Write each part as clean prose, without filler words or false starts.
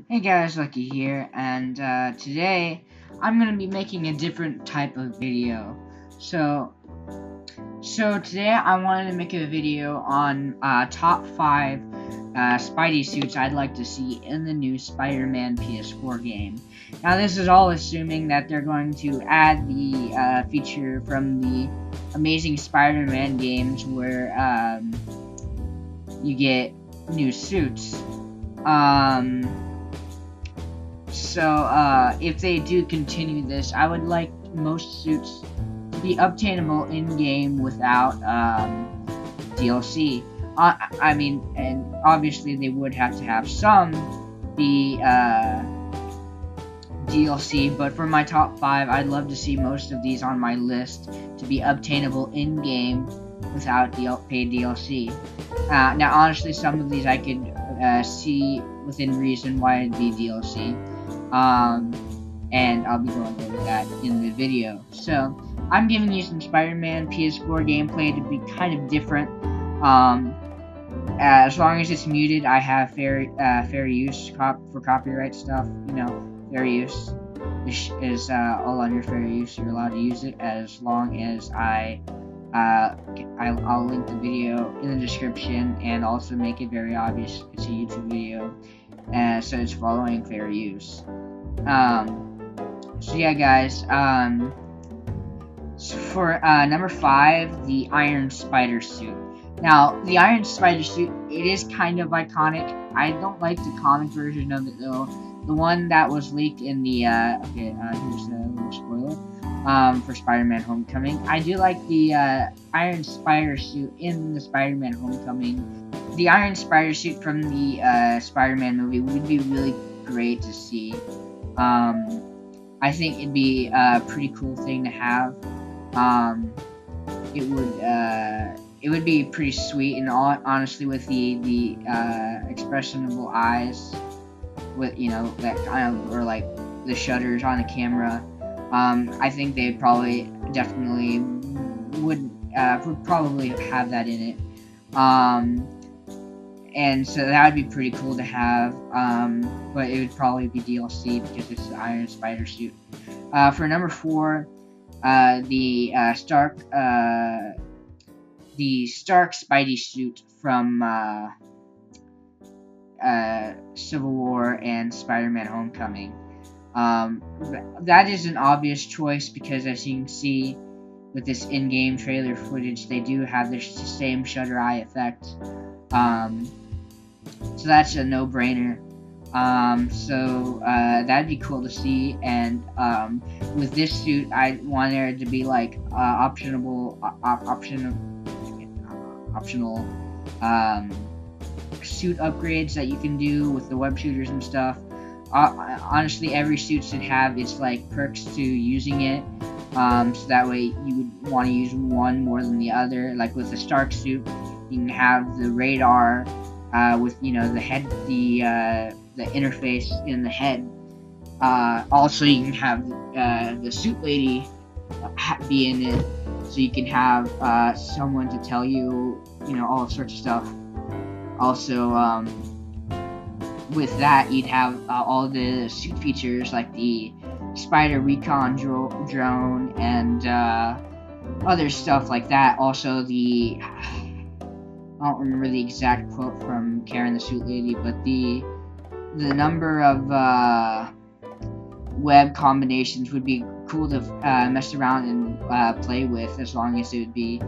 Hey guys, Lucky here, and today I'm gonna be making a different type of video. So today I wanted to make a video on top 5 Spidey suits I'd like to see in the new Spider-Man PS4 game. Now this is all assuming that they're going to add the feature from the Amazing Spider-Man games where you get new suits. So if they do continue this, I would like most suits to be obtainable in-game without, DLC. I mean, and obviously they would have to have some be, DLC, but for my top 5, I'd love to see most of these on my list to be obtainable in-game without paid DLC. Now, honestly, some of these I could, see within reason why it'd be DLC. And I'll be going over that in the video. So, I'm giving you some Spider-Man PS4 gameplay to be kind of different. As long as it's muted, I have fair use for copyright stuff. You know, fair use is all under fair use. You're allowed to use it as long as I'll link the video in the description and also make it very obvious it's a YouTube video, so it's following fair use. So yeah, guys. So for number 5, the Iron Spider suit. Now, the Iron Spider suit, it is kind of iconic. I don't like the comic version of it though. The one that was leaked in the here's a little spoiler. For Spider-Man Homecoming. I do like the Iron Spider suit in the Spider-Man Homecoming. The Iron Spider suit from the Spider-Man movie would be really great to see. I think it'd be a pretty cool thing to have. It would be pretty sweet, and honestly, with the expressionable eyes, with that kind of, or like the shutters on the camera. I think they definitely would probably have that in it. And so that would be pretty cool to have, but it would probably be DLC because it's the Iron Spider suit. For number 4, the Stark Spidey suit from Civil War and Spider-Man Homecoming. That is an obvious choice because, as you can see with this in-game trailer footage, they do have the same shutter eye effect. So that's a no-brainer. That'd be cool to see. And with this suit, I want there to be like optional suit upgrades that you can do with the web shooters and stuff. Honestly, every suit should have its like perks to using it, so that way you would want to use one more than the other. Like with the Stark suit, you can have the radar with the head, the interface in the head. Also, you can have the suit lady be in it, so you can have someone to tell you all sorts of stuff. Also, with that, you'd have all the suit features like the Spider Recon drone and other stuff like that. Also, I don't remember the exact quote from Karen the Suit Lady, but the number of web combinations would be cool to mess around and play with, as long as it would be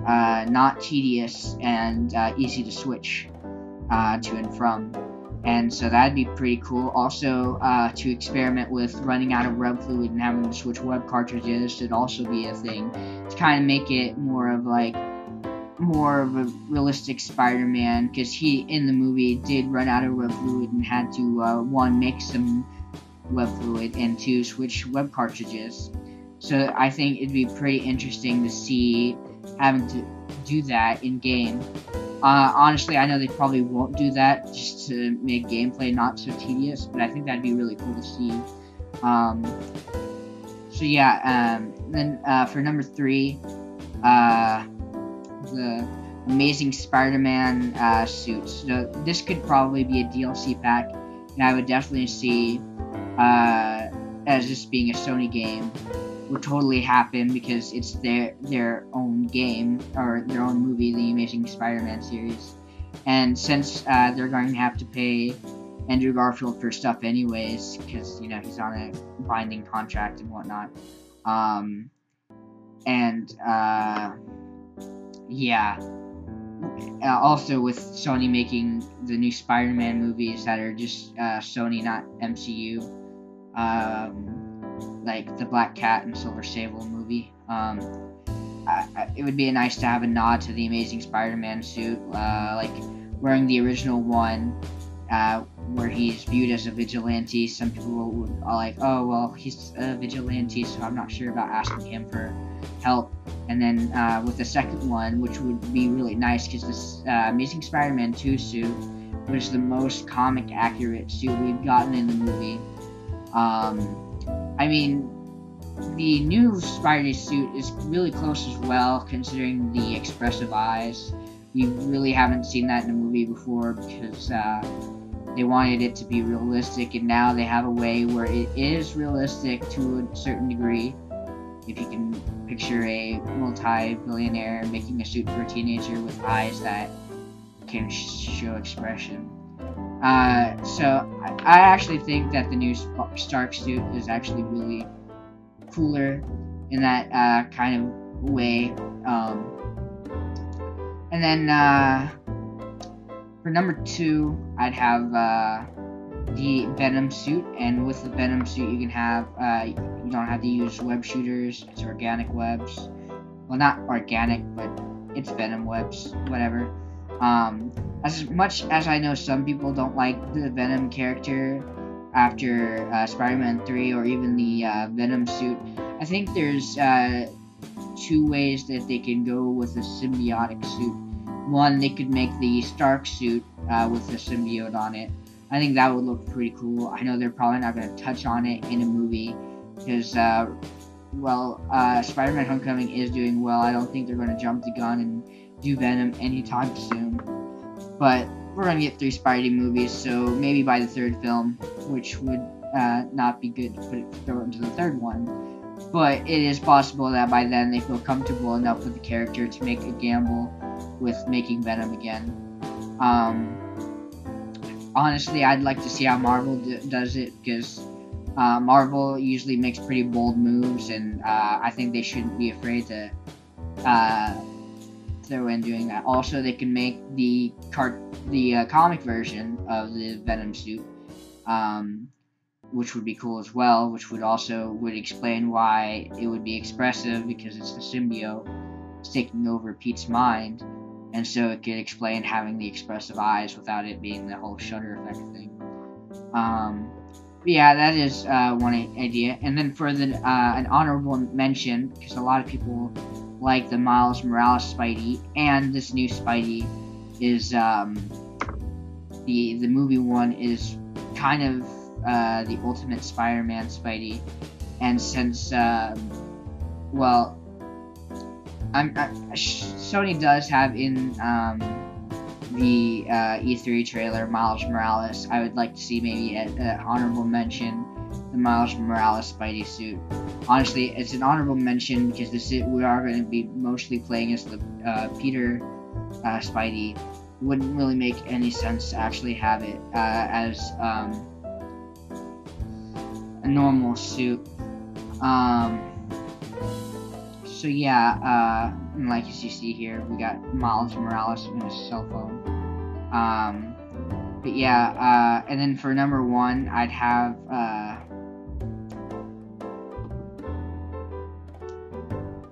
not tedious and easy to switch to and from. And so that'd be pretty cool. Also, to experiment with running out of web fluid and having to switch web cartridges should also be a thing, to kind of make it more of a realistic Spider-Man, because he, in the movie, did run out of web fluid and had to, 1, make some web fluid, and 2, switch web cartridges. So I think it'd be pretty interesting to see having to do that in-game. Honestly, I know they probably won't do that just to make gameplay not so tedious, but I think that'd be really cool to see. So yeah, then for number 3, the Amazing Spider-Man suits. So this could probably be a DLC pack and I would definitely see as this being a Sony game would totally happen because it's their own game or their own movie, the Amazing Spider-Man series. And since they're going to have to pay Andrew Garfield for stuff anyways, because he's on a binding contract and whatnot. Yeah. Also, with Sony making the new Spider-Man movies that are just Sony, not MCU, like the Black Cat and Silver Sable movie, it would be nice to have a nod to the Amazing Spider-Man suit, like wearing the original one, where he's viewed as a vigilante. Some people would are like, oh, well, he's a vigilante, so I'm not sure about asking him for help. And then with the second one, which would be really nice, because this Amazing Spider-Man 2 suit was the most comic accurate suit we've gotten in the movie. I mean, the new Spidey suit is really close as well, considering the expressive eyes. We really haven't seen that in a movie before, because they wanted it to be realistic, and now they have a way where it is realistic to a certain degree. If you can picture a multi-billionaire making a suit for a teenager with eyes that can show expression. So I actually think that the new Stark suit is actually really cooler in that kind of way. And then for number 2, I'd have the Venom Suit, and with the Venom Suit you can have, you don't have to use web shooters, it's organic webs. Well, not organic, but it's Venom webs, whatever. As much as I know some people don't like the Venom character after Spider-Man 3 or even the Venom Suit, I think there's 2 ways that they can go with a symbiotic suit. One, they could make the Stark suit with the symbiote on it. I think that would look pretty cool. I know they're probably not going to touch on it in a movie because, Spider-Man Homecoming is doing well. I don't think they're going to jump the gun and do Venom anytime soon. But we're going to get 3 Spidey movies, so maybe by the 3rd film, which would not be good to throw it into the 3rd one. But it is possible that by then they feel comfortable enough with the character to make a gamble with making Venom again. Honestly, I'd like to see how Marvel does it, because Marvel usually makes pretty bold moves, and I think they shouldn't be afraid to throw in doing that. Also, they can make the comic version of the Venom suit, which would be cool as well, which would explain why it would be expressive, because it's the symbiote taking over Pete's mind, and so it could explain having the expressive eyes without it being the whole shutter effect thing. But yeah, that is one idea. And then for an honorable mention, because a lot of people like the Miles Morales Spidey and this new Spidey, is the movie one is kind of the Ultimate Spider-Man Spidey, and since Sony does have in the E3 trailer Miles Morales, I would like to see maybe an honorable mention the Miles Morales Spidey suit. Honestly, it's an honorable mention because we are going to be mostly playing as the Peter Spidey. It wouldn't really make any sense to actually have it as a normal suit. So yeah, like as you see here, we got Miles Morales on his cell phone. But yeah, and then for number 1, I'd have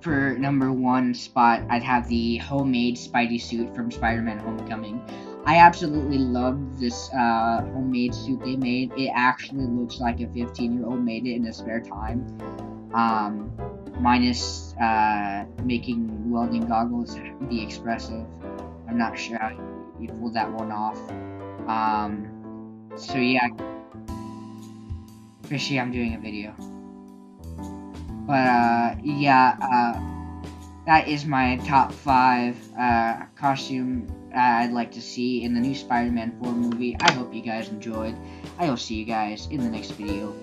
for number 1 spot, I'd have the homemade Spidey suit from Spider-Man Homecoming. I absolutely love this homemade suit they made. It actually looks like a 15-year-old made it in his spare time. Minus making welding goggles be expressive. I'm not sure how you pulled that one off. So yeah, Fishy, I'm doing a video. But yeah, that is my top 5 costume I'd like to see in the new Spider-Man 4 movie. I hope you guys enjoyed. I will see you guys in the next video.